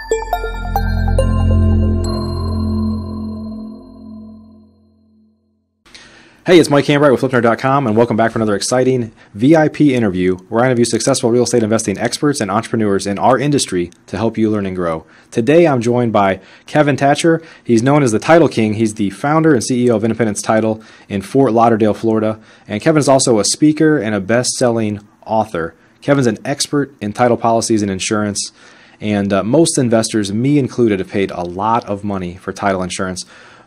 Hey, it's Mike Hambright with FlipNerd.com, and welcome back for another exciting VIP interview where I interview successful real estate investing experts and entrepreneurs in our industry to help you learn and grow. Today, I'm joined by Kevin Tacher. He's known as the Title King. He's the founder and CEO of Independence Title in Fort Lauderdale, Florida. And Kevin is also a speaker and a best-selling author. Kevin's an expert in title policies and insurance, and most investors, me included, have paid a lot of money for title insurance.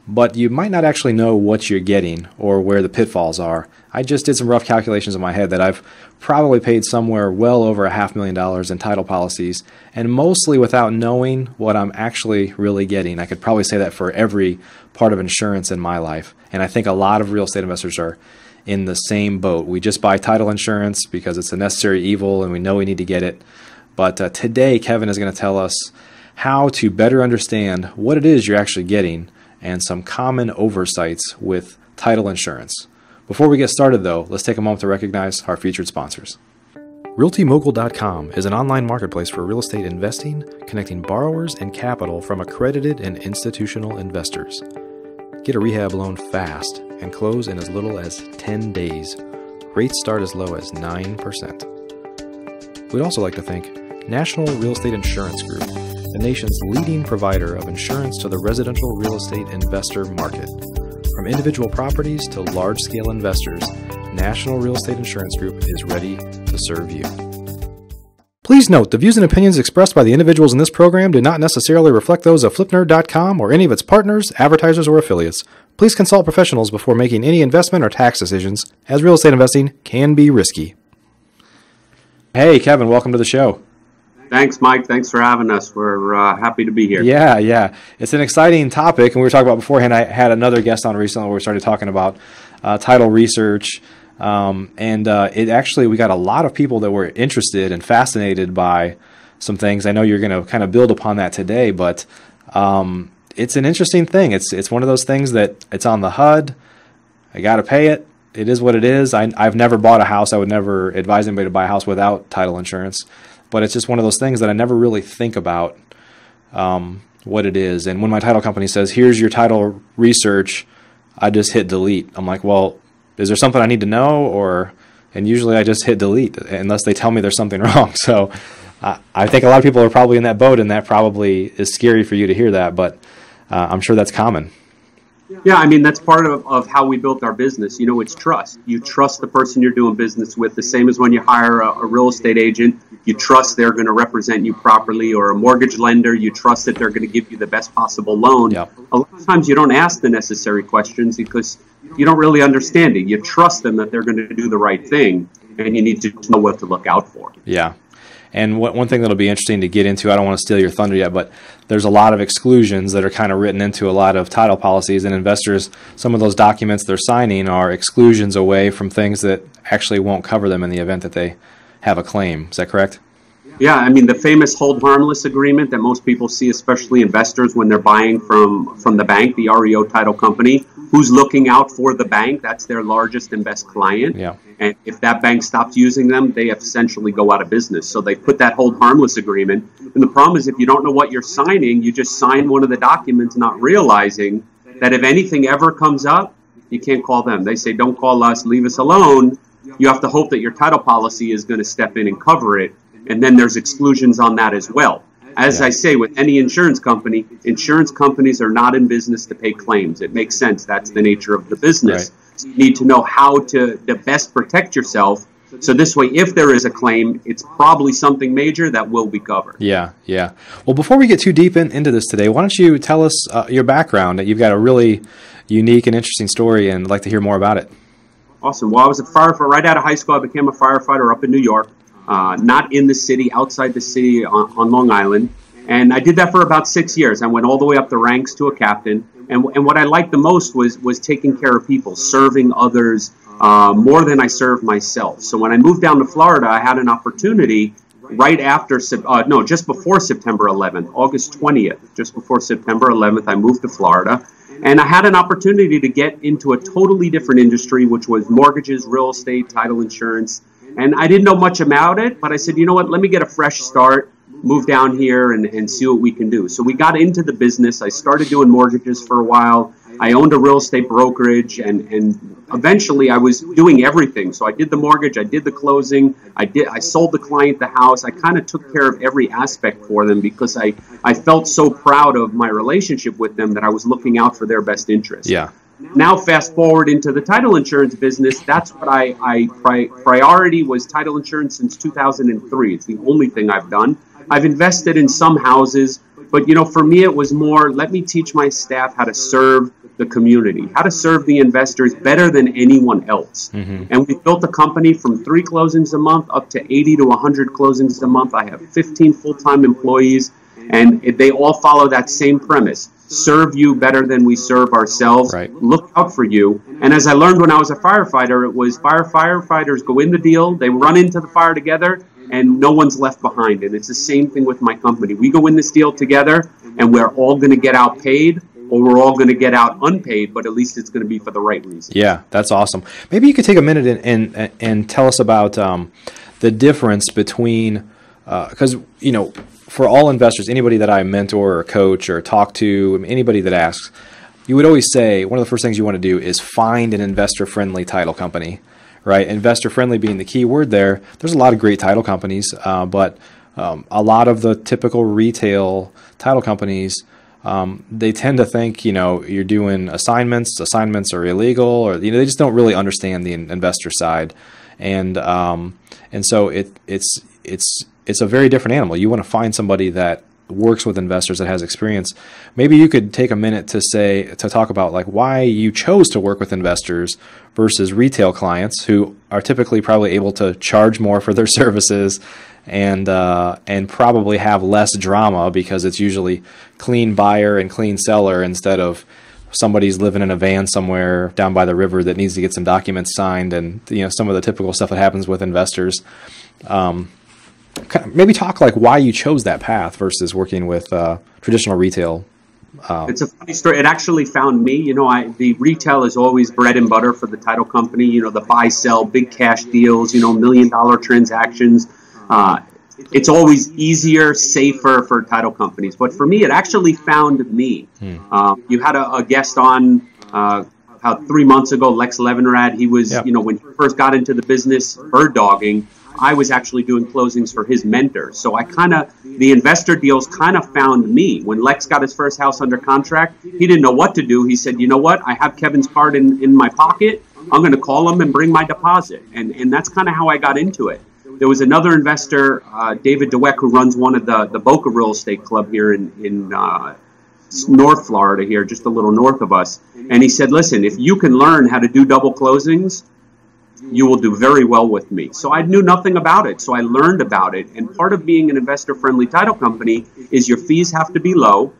But you might not actually know what you're getting or where the pitfalls are. I just did some rough calculations in my head that I've probably paid somewhere well over $500,000 in title policies, and mostly without knowing what I'm actually really getting. I could probably say that for every part of insurance in my life. And I think a lot of real estate investors are in the same boat. We just buy title insurance because it's a necessary evil and we know we need to get it. But today, Kevin is going to tell us how to better understand what it is you're actually getting and some common oversights with title insurance. Before we get started, though, let's take a moment to recognize our featured sponsors. RealtyMogul.com is an online marketplace for real estate investing, connecting borrowers and capital from accredited and institutional investors. Get a rehab loan fast and close in as little as 10 days. Rates start as low as 9%. We'd also like to thank National Real Estate Insurance Group, the nation's leading provider of insurance to the residential real estate investor market. From individual properties to large-scale investors, National Real Estate Insurance Group is ready to serve you. Please note, the views and opinions expressed by the individuals in this program do not necessarily reflect those of FlipNerd.com or any of its partners, advertisers, or affiliates. Please consult professionals before making any investment or tax decisions, as real estate investing can be risky. Hey, Kevin, welcome to the show. Thanks, Mike. Thanks for having us. We're happy to be here. Yeah. It's an exciting topic, and we were talking about beforehand. I had another guest on recently where we started talking about title research, and it actually, we got a lot of people that were interested and fascinated by some things. I know you're going to kind of build upon that today, but it's an interesting thing. It's one of those things that it's on the HUD. I got to pay it. It is what it is. I've never bought a house. I would never advise anybody to buy a house without title insurance. But it's just one of those things that I never really think about what it is. And when my title company says, here's your title research, I just hit delete. I'm like, well, is there something I need to know? And usually I just hit delete unless they tell me there's something wrong. So I think a lot of people are probably in that boat, and that probably is scary for you to hear that. But I'm sure that's common. Yeah, I mean, that's part of how we built our business. You know, it's trust. You trust the person you're doing business with, the same as when you hire a real estate agent. You trust they're going to represent you properly, or a mortgage lender. You trust that they're going to give you the best possible loan. Yep. A lot of times you don't ask the necessary questions because you don't really understand it. You trust them that they're going to do the right thing, and you need to know what to look out for. Yeah. And one thing that'll be interesting to get into, I don't want to steal your thunder yet, but there's a lot of exclusions that are kind of written into a lot of title policies, and investors, some of those documents they're signing are exclusions away from things that actually won't cover them in the event that they have a claim. Is that correct? Yeah, I mean, the famous hold harmless agreement that most people see, especially investors when they're buying from the bank, the REO title company, who's looking out for the bank. That's their largest and best client. Yeah. And if that bank stops using them, they essentially go out of business. So they put that hold harmless agreement. And the problem is, if you don't know what you're signing, you just sign one of the documents not realizing that if anything ever comes up, you can't call them. They say, don't call us, leave us alone. You have to hope that your title policy is going to step in and cover it. And then there's exclusions on that as well. As I say, with any insurance companies are not in business to pay claims. It makes sense. That's the nature of the business. Right. So you need to know how to best protect yourself. So this way, if there is a claim, it's probably something major that will be covered. Yeah. Well, before we get too deep into this today, why don't you tell us your background? You've got a really unique and interesting story, and I'd like to hear more about it. Awesome. Well, I was a firefighter. Right out of high school, I became a firefighter up in New York. Not in the city, outside the city on Long Island. And I did that for about 6 years. I went all the way up the ranks to a captain. And what I liked the most was taking care of people, serving others more than I served myself. So when I moved down to Florida, I had an opportunity right after, just before September 11th, August 20th, just before September 11th, I moved to Florida. And I had an opportunity to get into a totally different industry, which was mortgages, real estate, title insurance. And I didn't know much about it, but I said, you know what, let me get a fresh start. move down here and see what we can do. So we got into the business. I started doing mortgages for a while. I owned a real estate brokerage, and eventually I was doing everything. So I did the mortgage, I did the closing, I sold the client the house. I kind of took care of every aspect for them because I felt so proud of my relationship with them that I was looking out for their best interest. Yeah. Now fast forward into the title insurance business. That's what priority was title insurance since 2003. It's the only thing I've done. I've invested in some houses, but for me it was more, let me teach my staff how to serve the community, how to serve the investors better than anyone else. Mm-hmm. And we built a company from 3 closings a month up to 80 to 100 closings a month. I have 15 full-time employees, and they all follow that same premise. Serve you better than we serve ourselves. Right. Look out for you. And as I learned when I was a firefighter, it was firefighters go in the deal, they run into the fire together, and no one's left behind. And it's the same thing with my company. We go in this deal together, and we're all going to get out paid, or we're all going to get out unpaid, but at least it's going to be for the right reason. Yeah, that's awesome. Maybe you could take a minute and tell us about the difference between, because, for all investors, anybody that I mentor or coach or talk to, anybody that asks, you would always say one of the first things you want to do is find an investor-friendly title company, right? Investor-friendly being the key word there. There's a lot of great title companies, but a lot of the typical retail title companies, they tend to think, you're doing assignments are illegal, or, they just don't really understand the investor side. And so it's a very different animal. You want to find somebody that works with investors, that has experience. Maybe you could take a minute to talk about like why you chose to work with investors versus retail clients who are typically probably able to charge more for their services and probably have less drama because it's usually clean buyer and clean seller instead of somebody's living in a van somewhere down by the river that needs to get some documents signed and some of the typical stuff that happens with investors. Maybe talk like why you chose that path versus working with traditional retail. It's a funny story. It actually found me. The retail is always bread and butter for the title company. The buy, sell, big cash deals, $1 million transactions. It's always easier, safer for title companies. But for me, it actually found me. You had a guest on about 3 months ago, Lex Levenrad. He was, when he first got into the business, bird dogging, I was actually doing closings for his mentor. So the investor deals kind of found me. When Lex got his first house under contract, he didn't know what to do. He said, you know what? I have Kevin's card in my pocket. I'm going to call him and bring my deposit. And that's kind of how I got into it. There was another investor, David DeWeck, who runs one of the Boca Real Estate Club here in North Florida here, just a little north of us. And he said, listen, if you can learn how to do double closings, you will do very well with me. So I knew nothing about it. So I learned about it. And part of being an investor-friendly title company is your fees have to be low.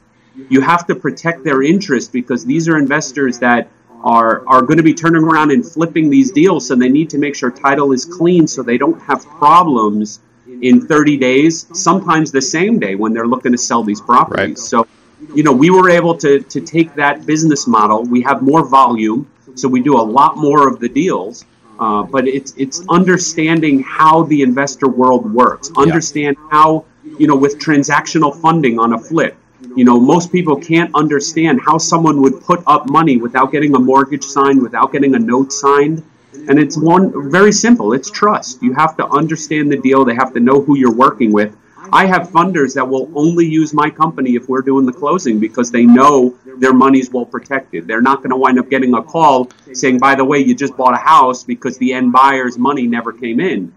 You have to protect their interest because these are investors that are going to be turning around and flipping these deals. So they need to make sure title is clean so they don't have problems in 30 days, sometimes the same day when they're looking to sell these properties. Right. So, we were able to take that business model. We have more volume, so we do a lot more of the deals. But it's understanding how the investor world works. Understand how, with transactional funding on a flip, most people can't understand how someone would put up money without getting a mortgage signed, without getting a note signed. And it's very simple. It's trust. You have to understand the deal. They have to know who you're working with. I have funders that will only use my company if we're doing the closing because they know their money's well protected. They're not going to wind up getting a call saying, by the way, you just bought a house because the end buyer's money never came in.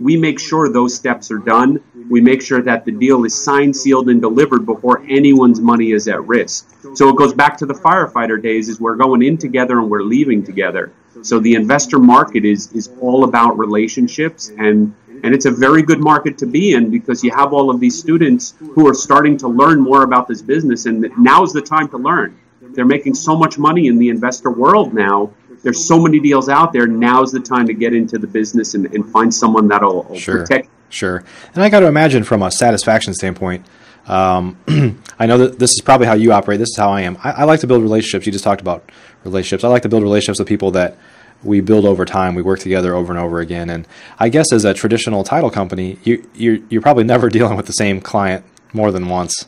We make sure those steps are done. We make sure that the deal is signed, sealed, and delivered before anyone's money is at risk. So it goes back to the firefighter days is we're going in together and we're leaving together. So the investor market is all about relationships and it's a very good market to be in because you have all of these students who are starting to learn more about this business, and now's the time to learn. They're making so much money in the investor world now. There's so many deals out there. Now's the time to get into the business and find someone that'll protect. Sure. And I got to imagine from a satisfaction standpoint, I know that this is probably how you operate. This is how I am. I like to build relationships. You just talked about relationships. I like to build relationships with people that we build over time. We work together over and over again. And I guess as a traditional title company, you're probably never dealing with the same client more than once.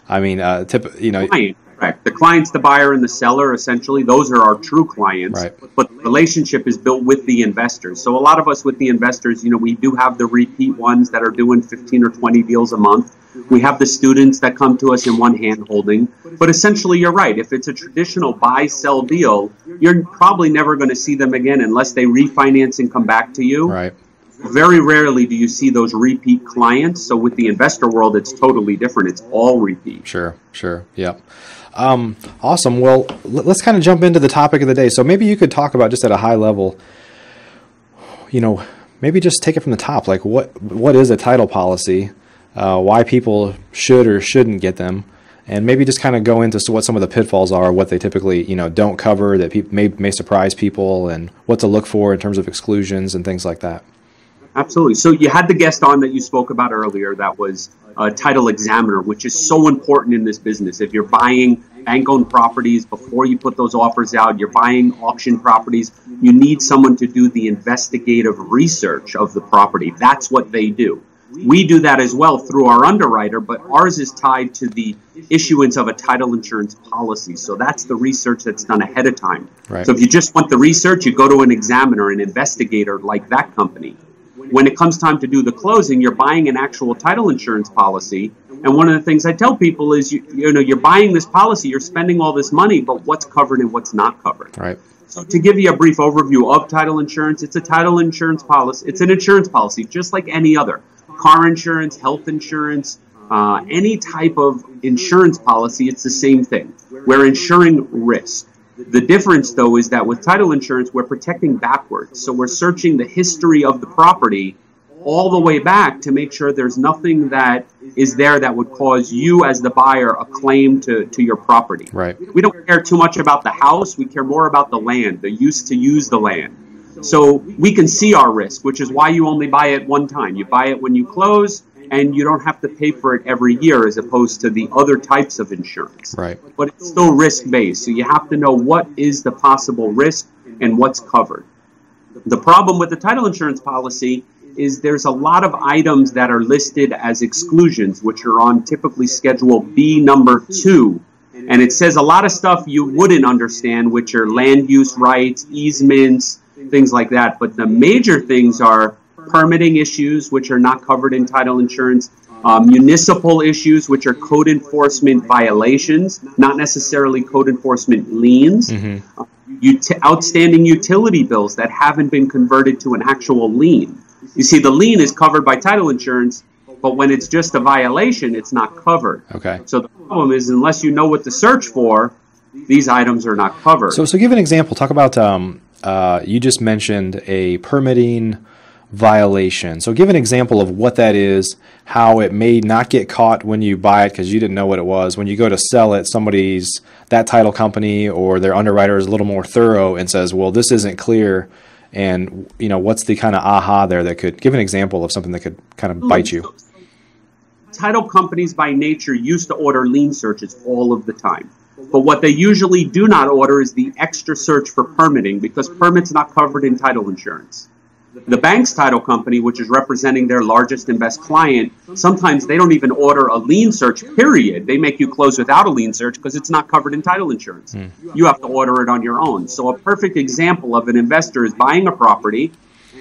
I mean, Client, correct. The client's the buyer and the seller, essentially. Those are our true clients. Right. But the relationship is built with the investors. So a lot of us with the investors, we do have the repeat ones that are doing 15 or 20 deals a month. We have the students that come to us in one hand holding. But essentially, you're right. If it's a traditional buy-sell deal, you're probably never going to see them again unless they refinance and come back to you. Right. Very rarely do you see those repeat clients. So with the investor world, it's totally different. It's all repeat. Sure. Yep. Awesome. Well, let's kind of jump into the topic of the day. So maybe you could talk about, just at a high level, maybe just take it from the top. Like what is a title policy? Why people should or shouldn't get them, and maybe just kind of go into what some of the pitfalls are, what they typically don't cover that may surprise people, and what to look for in terms of exclusions and things like that. Absolutely. So you had the guest on that you spoke about earlier. That was a title examiner, which is so important in this business. If you're buying bank-owned properties before you put those offers out, you're buying auction properties, you need someone to do the investigative research of the property. That's what they do. We do that as well through our underwriter, but ours is tied to the issuance of a title insurance policy. So that's the research that's done ahead of time. Right. So if you just want the research, you go to an examiner, an investigator like that company. When it comes time to do the closing, you're buying an actual title insurance policy. And one of the things I tell people is, you're buying this policy, you're spending all this money, but what's covered and what's not covered. Right. So to give you a brief overview of title insurance, it's a title insurance policy. It's an insurance policy, just like any other. Car insurance, health insurance, any type of insurance policy, it's the same thing. We're insuring risk. The difference, though, is that with title insurance, we're protecting backwards. So we're searching the history of the property all the way back to make sure there's nothing that is there that would cause you as the buyer a claim to your property. Right. We don't care too much about the house. We care more about the land, the use to use the land. So we can see our risk, which is why you only buy it one time. You buy it when you close, and you don't have to pay for it every year as opposed to the other types of insurance. Right. But it's still risk-based, so you have to know what is the possible risk and what's covered. The problem with the title insurance policy is there's a lot of items that are listed as exclusions, which are on typically Schedule B number 2. And it says a lot of stuff you wouldn't understand, which are land use rights, easements, things like that. But the major things are permitting issues, which are not covered in title insurance, municipal issues, which are code enforcement violations, not necessarily code enforcement liens, outstanding utility bills that haven't been converted to an actual lien. You see, the lien is covered by title insurance, but when it's just a violation, it's not covered. Okay. So the problem is, unless you know what to search for, these items are not covered. So give an example. Talk about, you just mentioned a permitting violation. So give an example of what that is, how it may not get caught when you buy it because you didn't know what it was. When you go to sell it, that title company or their underwriter is a little more thorough and says, well, this isn't clear. And, what's the kind of aha there that could give an example of something that could kind of bite you? Title companies by nature used to order lien searches all of the time. But what they usually do not order is the extra search for permitting, because permit's not covered in title insurance. The bank's title company, which is representing their largest and best client, sometimes they don't even order a lien search, period. They make you close without a lien search because it's not covered in title insurance. You have to order it on your own. So a perfect example of an investor is buying a property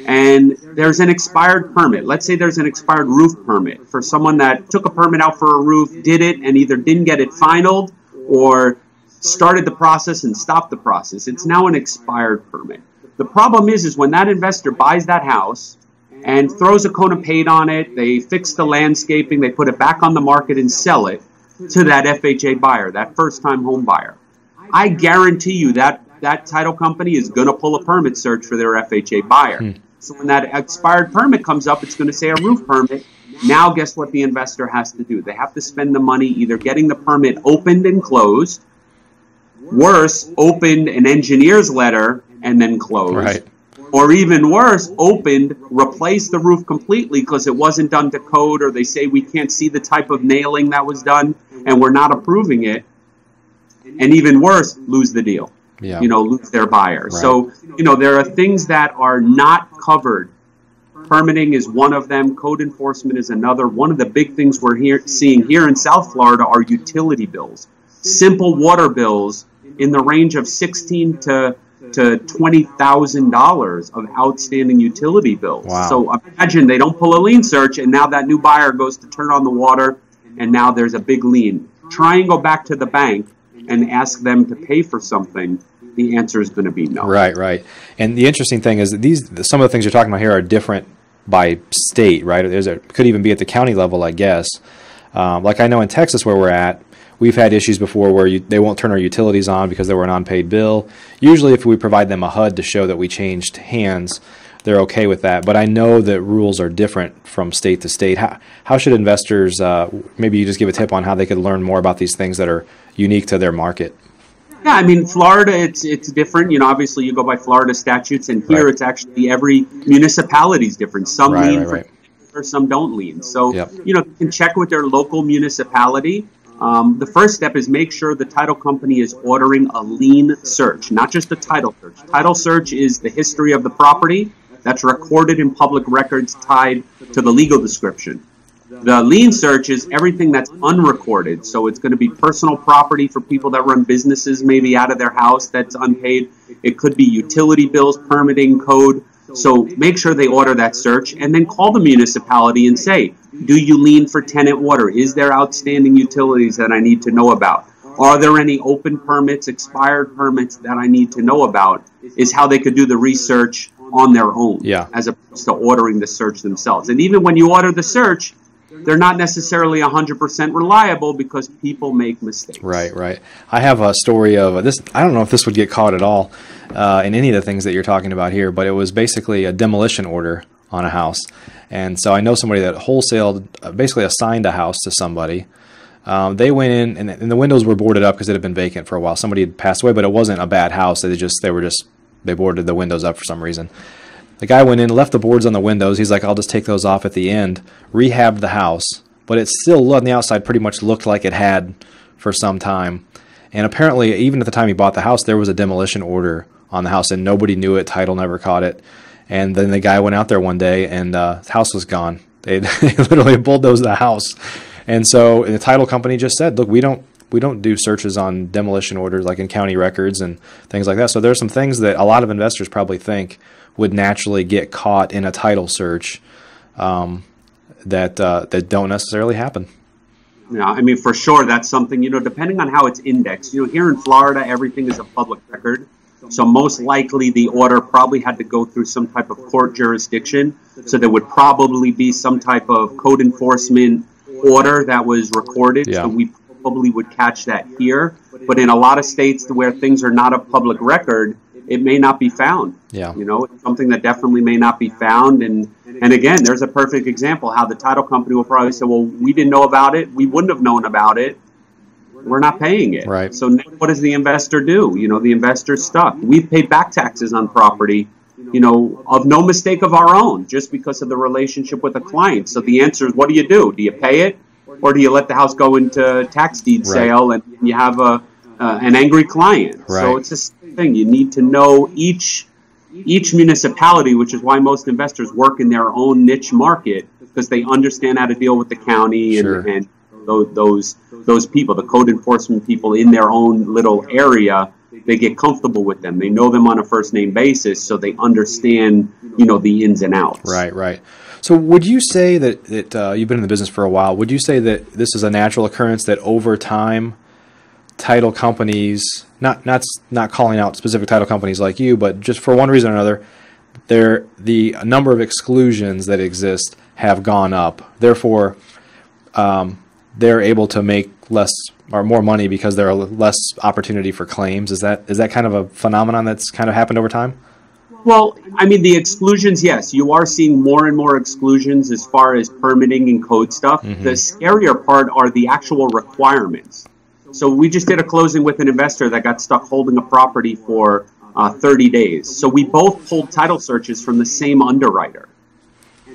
and there's an expired permit. Let's say there's an expired roof permit for someone that took a permit out for a roof, did it, and either didn't get it finalized or started the process and stopped the process. It's now an expired permit. The problem is when that investor buys that house and throws a coat of paint on it, they fix the landscaping, they put it back on the market and sell it to that FHA buyer, that first-time home buyer. I guarantee you that title company is going to pull a permit search for their FHA buyer. So when that expired permit comes up, it's going to say a roof permit. Now guess what the investor has to do? They have to spend the money either getting the permit opened and closed, worse, opened an engineer's letter and then closed. Right. Or even worse, opened, replaced the roof completely because it wasn't done to code, or they say we can't see the type of nailing that was done and we're not approving it. And even worse, lose the deal. lose their buyer. Right. So, there are things that are not covered. Permitting is one of them. Code enforcement is another. One of the big things we're seeing here in South Florida are utility bills. Simple water bills in the range of $16,000 to $20,000 of outstanding utility bills. Wow. So imagine they don't pull a lien search, and now that new buyer goes to turn on the water, and now there's a big lien. Try and go back to the bank and ask them to pay for something. The answer is going to be no. Right. And the interesting thing is that some of the things you're talking about here are different by state, right? Could even be at the county level, I guess. Like I know in Texas where we're at, we've had issues before where they won't turn our utilities on because they were an unpaid bill. Usually if we provide them a HUD to show that we changed hands, they're okay with that. But I know that rules are different from state to state. How should investors, maybe you just give a tip on how they could learn more about these things that are unique to their market? Yeah, I mean, Florida, it's different. Obviously you go by Florida statutes, and here it's actually every municipality is different. Some lien for some don't lien. So, you can check with their local municipality. The first step is make sure the title company is ordering a lien search, not just a title search. Title search is the history of the property that's recorded in public records tied to the legal description. The lien search is everything that's unrecorded. So it's going to be personal property for people that run businesses maybe out of their house that's unpaid. It could be utility bills, permitting, code. So make sure they order that search, and then call the municipality and say, do you lien for tenant water? Is there outstanding utilities that I need to know about? Are there any open permits, expired permits that I need to know about? Is how they could do the research on their own, as opposed to ordering the search themselves. And even when you order the search, they're not necessarily 100% reliable because people make mistakes. Right. I have a story of this. I don't know if this would get caught at all in any of the things that you're talking about here, but it was basically a demolition order on a house. And so I know somebody that wholesaled, basically assigned a house to somebody. They went in, and the windows were boarded up because it had been vacant for a while. Somebody had passed away, but it wasn't a bad house. They boarded the windows up for some reason. The guy went in, left the boards on the windows. He's like, I'll just take those off at the end. Rehabbed the house, but it still on the outside pretty much looked like it had for some time. And apparently, even at the time he bought the house, there was a demolition order on the house, and nobody knew it. Title never caught it. And then the guy went out there one day, and the house was gone. They literally bulldozed the house. And so the title company just said, look, we don't do searches on demolition orders like in county records and things like that. So there's some things that a lot of investors probably think would naturally get caught in a title search that don't necessarily happen. Yeah, I mean, for sure, that's something, depending on how it's indexed. Here in Florida, everything is a public record. So most likely the order probably had to go through some type of court jurisdiction. So there would probably be some type of code enforcement order that was recorded. Yeah. So we probably would catch that here. But in a lot of states where things are not a public record, it may not be found. Yeah. It's something that definitely may not be found. And again, there's a perfect example how the title company will probably say, well, we didn't know about it. We wouldn't have known about it. We're not paying it. Right. So now what does the investor do? The investor's stuck. We've paid back taxes on property, of no mistake of our own, just because of the relationship with the client. So the answer is, what do? Do you pay it, or do you let the house go into tax deed sale and you have an angry client? Right. So it's this thing. You need to know each municipality, which is why most investors work in their own niche market, because they understand how to deal with the county and those people, the code enforcement people in their own little area. They get comfortable with them. They know them on a first name basis, so they understand, the ins and outs. Right. So would you say that you've been in the business for a while, would you say that this is a natural occurrence that over time title companies, not calling out specific title companies like you, but just for one reason or another, the number of exclusions that exist have gone up. Therefore, they're able to make less or more money because there are less opportunity for claims. Is that kind of a phenomenon that's kind of happened over time? Well, I mean, the exclusions, yes, you are seeing more and more exclusions as far as permitting and code stuff. Mm-hmm. The scarier part are the actual requirements. So we just did a closing with an investor that got stuck holding a property for 30 days. So we both pulled title searches from the same underwriter,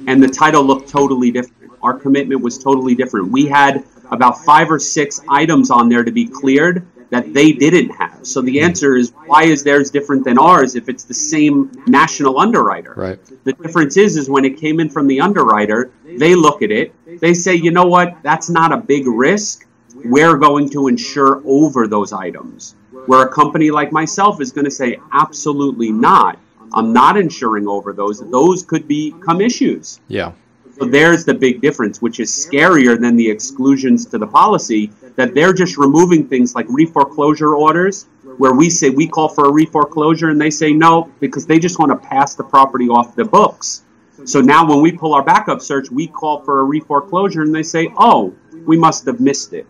and the title looked totally different. Our commitment was totally different. We had about 5 or 6 items on there to be cleared that they didn't have. So the answer is, why is theirs different than ours if it's the same national underwriter? Right. The difference is when it came in from the underwriter, they look at it, they say, you know what, that's not a big risk. We're going to insure over those items. Where a company like myself is going to say, absolutely not. I'm not insuring over those. Those could become issues. Yeah. So there's the big difference, which is scarier than the exclusions to the policy, that they're just removing things like re-foreclosure orders, where we say we call for a re-foreclosure and they say no, because they just want to pass the property off the books. So now when we pull our backup search, we call for a re-foreclosure and they say, oh, we must have missed it.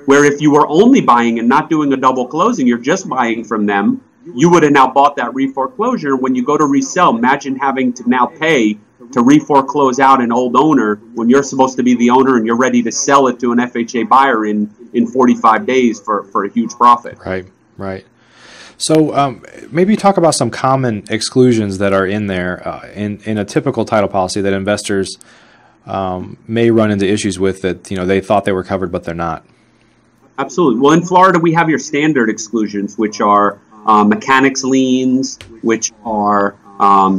Where if you were only buying and not doing a double closing, you're just buying from them, you would have now bought that re-foreclosure. When you go to resell, imagine having to now pay to re-foreclose out an old owner when you're supposed to be the owner and you're ready to sell it to an FHA buyer in 45 days for a huge profit. Right, right. So maybe talk about some common exclusions that are in there in a typical title policy that investors may run into issues with, that they thought they were covered but they're not. Absolutely. Well, in Florida, we have your standard exclusions, which are mechanics liens, which are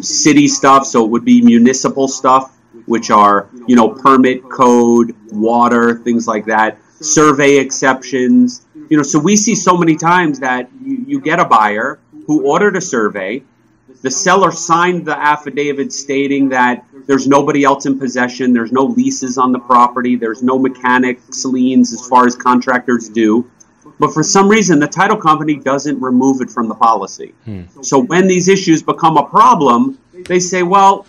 city stuff, so it would be municipal stuff, which are, permit code, water, things like that, survey exceptions. So we see so many times that you get a buyer who ordered a survey, the seller signed the affidavit stating that there's nobody else in possession, there's no leases on the property, there's no mechanics liens as far as contractors do. But for some reason, the title company doesn't remove it from the policy. So when these issues become a problem, they say, well,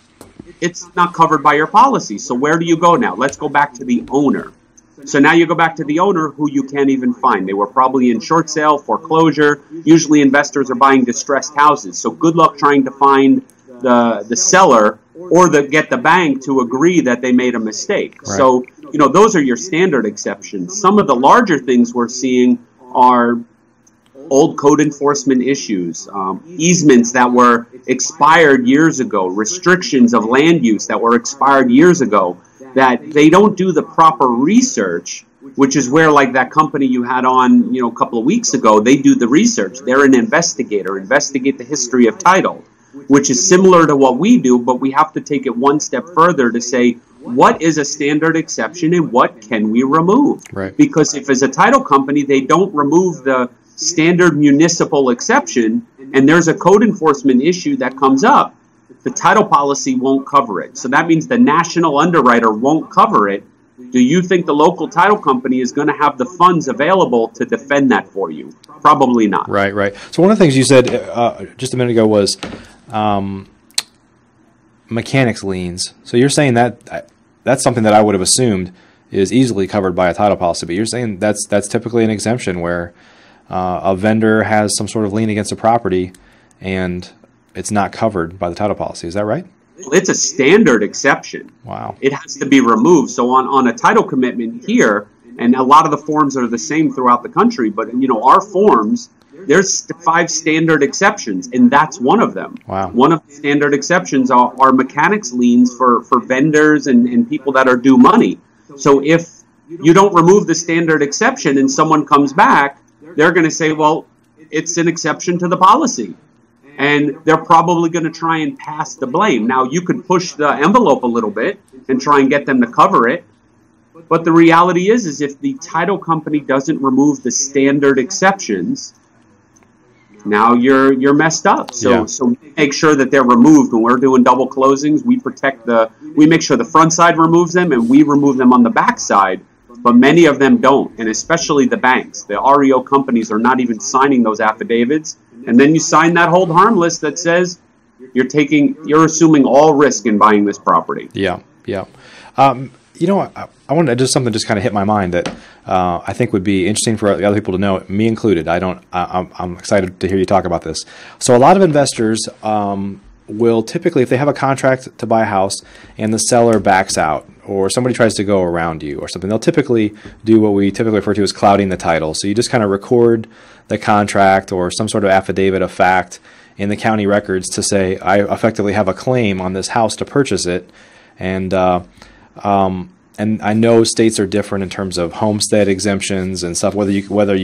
it's not covered by your policy. So where do you go now? Let's go back to the owner. So now you go back to the owner who you can't even find. They were probably in short sale, foreclosure. Usually investors are buying distressed houses. So good luck trying to find the seller or get the bank to agree that they made a mistake. Right. So, those are your standard exceptions. Some of the larger things we're seeing are old code enforcement issues, easements that were expired years ago, restrictions of land use that were expired years ago, that they don't do the proper research, which is where, like that company you had on, a couple of weeks ago, they do the research. They're an investigator, investigate the history of title, which is similar to what we do, but we have to take it one step further to say, what is a standard exception and what can we remove? Right. Because if as a title company, they don't remove the standard municipal exception and there's a code enforcement issue that comes up, the title policy won't cover it. So that means the national underwriter won't cover it. Do you think the local title company is going to have the funds available to defend that for you? Probably not. Right, right. So one of the things you said just a minute ago was mechanics liens. So you're saying that that's something that I would have assumed is easily covered by a title policy, but you're saying that's typically an exemption where a vendor has some sort of lien against a property and it's not covered by the title policy. Is that right? It's a standard exception. Wow. It has to be removed. So on a title commitment here, and a lot of the forms are the same throughout the country, but our forms, there's 5 standard exceptions, and that's one of them. Wow. One of the standard exceptions are mechanics liens for vendors and people that are due money. So if you don't remove the standard exception and someone comes back, they're going to say, well, it's an exception to the policy. And they're probably going to try and pass the blame. Now, you could push the envelope a little bit and try and get them to cover it. But the reality is if the title company doesn't remove the standard exceptions, now you're messed up. So make sure that they're removed. When we're doing double closings, we make sure the front side removes them and we remove them on the back side. But many of them don't, and especially the banks. The REO companies are not even signing those affidavits. And then you sign that hold harmless that says you're assuming all risk in buying this property. Yeah, yeah. I wanted to just something just kind of hit my mind that I think would be interesting for the other people to know, me included. I'm excited to hear you talk about this. So a lot of investors will typically, if they have a contract to buy a house and the seller backs out or somebody tries to go around you or something, they'll typically do what we typically refer to as clouding the title. So you just kind of record the contract or some sort of affidavit of fact in the county records to say, I effectively have a claim on this house to purchase it. And and I know states are different in terms of homestead exemptions and stuff, whether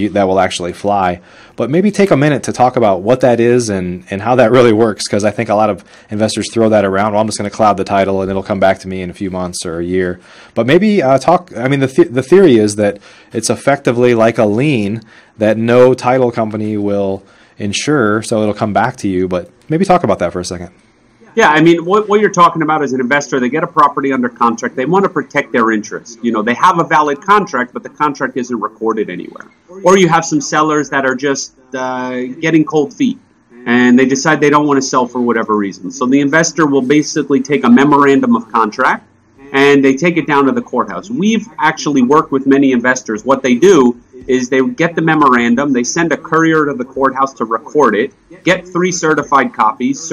that will actually fly. But maybe take a minute to talk about what that is and how that really works, because I think a lot of investors throw that around. Well, I'm just going to cloud the title and it'll come back to me in a few months or a year. But maybe the theory is that it's effectively like a lien that no title company will insure, so it'll come back to you. But maybe talk about that for a second. Yeah, I mean, what you're talking about as an investor, they get a property under contract. They want to protect their interest. They have a valid contract, but the contract isn't recorded anywhere. Or you have some sellers that are just getting cold feet, and they decide they don't want to sell for whatever reason. So the investor will basically take a memorandum of contract, and they take it down to the courthouse. We've actually worked with many investors. What they do is they get the memorandum, they send a courier to the courthouse to record it, get 3 certified copies,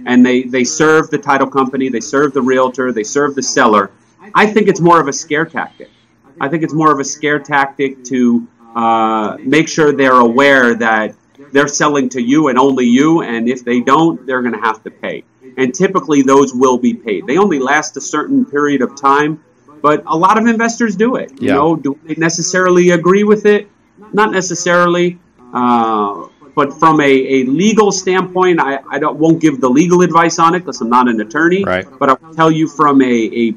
and they serve the title company, they serve the realtor, they serve the seller. I think it's more of a scare tactic. I think it's more of a scare tactic to make sure they're aware that they're selling to you and only you, and if they don't, they're going to have to pay. And typically those will be paid. They only last a certain period of time, but a lot of investors do it. Yeah. Do they necessarily agree with it? Not necessarily. But from a legal standpoint, I won't give the legal advice on it because I'm not an attorney. Right. But I'll tell you from a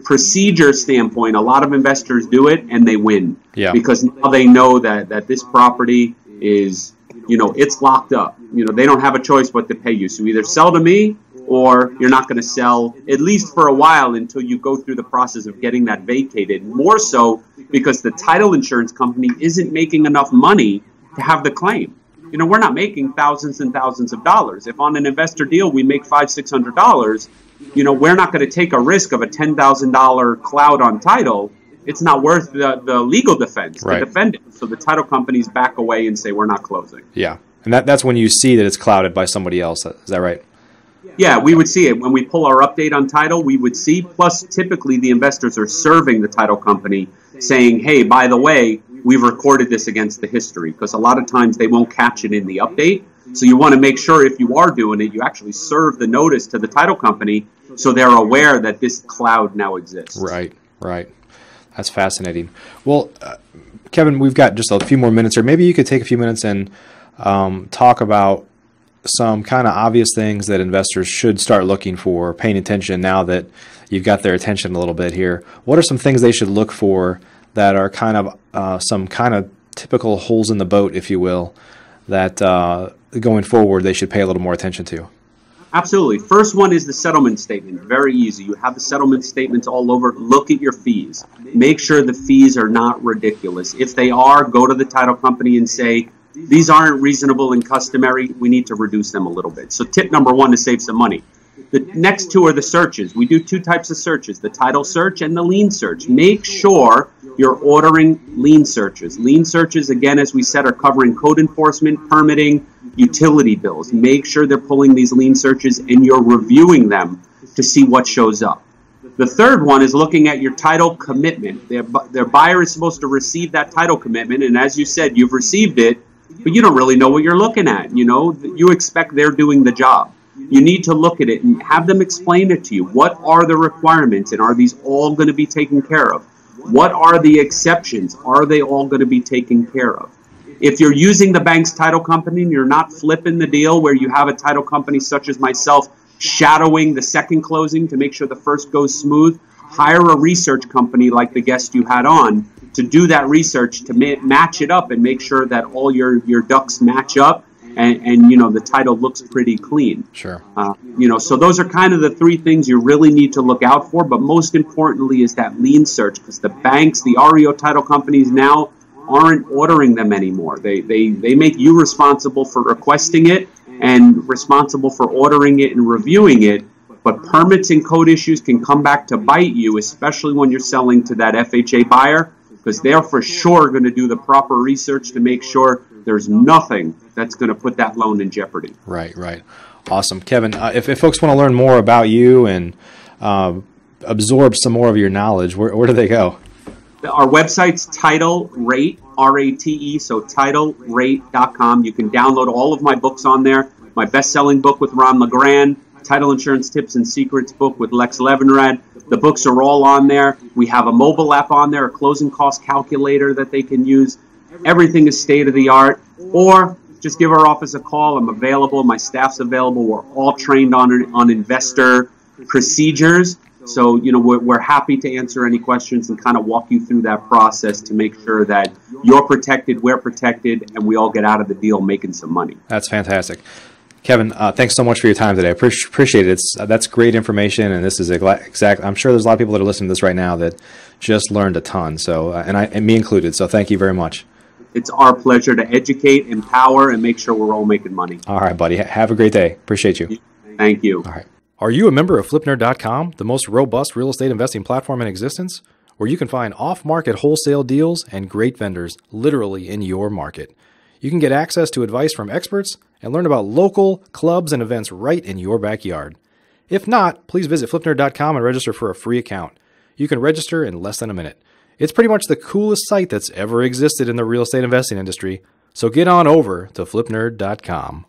procedure standpoint, a lot of investors do it and they win. Yeah. Because now they know that this property is, it's locked up. They don't have a choice but to pay you. So either sell to me or you're not going to sell, at least for a while, until you go through the process of getting that vacated. More so because the title insurance company isn't making enough money to have the claim. We're not making thousands and thousands of dollars. If on an investor deal we make $500-600, we're not going to take a risk of a $10,000 cloud on title. It's not worth the legal defense to defend it. So the title companies back away and say we're not closing. Yeah, and that's when you see that it's clouded by somebody else. Is that right? Yeah, we would see it. When we pull our update on title, we would see. Plus, typically the investors are serving the title company saying, hey, by the way, we've recorded this against the history, because a lot of times they won't catch it in the update. So you want to make sure if you are doing it, you actually serve the notice to the title company so they're aware that this cloud now exists. Right. That's fascinating. Well, Kevin, we've got just a few more minutes here. Maybe you could take a few minutes and talk about some kind of obvious things that investors should start looking for, paying attention now that you've got their attention a little bit here. What are some things they should look for that are kind of some kind of typical holes in the boat, if you will, that going forward they should pay a little more attention to? Absolutely. First one is the settlement statement. Very easy. You have the settlement statements all over. Look at your fees. Make sure the fees are not ridiculous. If they are, go to the title company and say, these aren't reasonable and customary. We need to reduce them a little bit. So tip number one to save some money. The next two are the searches. We do 2 types of searches, the title search and the lien search. Make sure you're ordering lien searches. Lien searches, again, as we said, are covering code enforcement, permitting, utility bills. Make sure they're pulling these lien searches and you're reviewing them to see what shows up. The third one is looking at your title commitment. Their buyer is supposed to receive that title commitment, and as you said, you've received it, but you don't really know what you're looking at. You expect they're doing the job. You need to look at it and have them explain it to you. What are the requirements, and are these all going to be taken care of? What are the exceptions? Are they all going to be taken care of? If you're using the bank's title company and you're not flipping the deal where you have a title company such as myself shadowing the second closing to make sure the first goes smooth, hire a research company like the guest you had on to do that research to match it up and make sure that all your ducks match up and the title looks pretty clean. Sure. So those are kind of the 3 things you really need to look out for. But most importantly is that lien search, because the banks, the REO title companies now aren't ordering them anymore. They make you responsible for requesting it and responsible for ordering it and reviewing it. But permits and code issues can come back to bite you, especially when you're selling to that FHA buyer, because they're for sure going to do the proper research to make sure there's nothing that's going to put that loan in jeopardy. Right. Awesome. Kevin, if folks want to learn more about you and absorb some more of your knowledge, where do they go? Our website's Title Rate, R-A-T-E, so TitleRate.com. You can download all of my books on there. My best-selling book with Ron LeGrand, Title Insurance Tips and Secrets book with Lex Levinrad, The books are all on there. We have a mobile app on there, a closing cost calculator that they can use. Everything is state of the art. Or just give our office a call. I'm available. My staff's available. We're all trained on investor procedures. So, we're happy to answer any questions and kind of walk you through that process to make sure that you're protected, we're protected, and we all get out of the deal making some money. That's fantastic. Kevin, thanks so much for your time today. I appreciate it. That's great information, and this is exact. I'm sure there's a lot of people that are listening to this right now that just learned a ton. So, and me included. So, thank you very much. It's our pleasure to educate, empower, and make sure we're all making money. All right, buddy. Have a great day. Appreciate you. Thank you. All right. Are you a member of FlipNerd.com, the most robust real estate investing platform in existence, where you can find off-market wholesale deals and great vendors literally in your market? You can get access to advice from experts and learn about local clubs and events right in your backyard. If not, please visit FlipNerd.com and register for a free account. You can register in less than a minute. It's pretty much the coolest site that's ever existed in the real estate investing industry, so get on over to FlipNerd.com.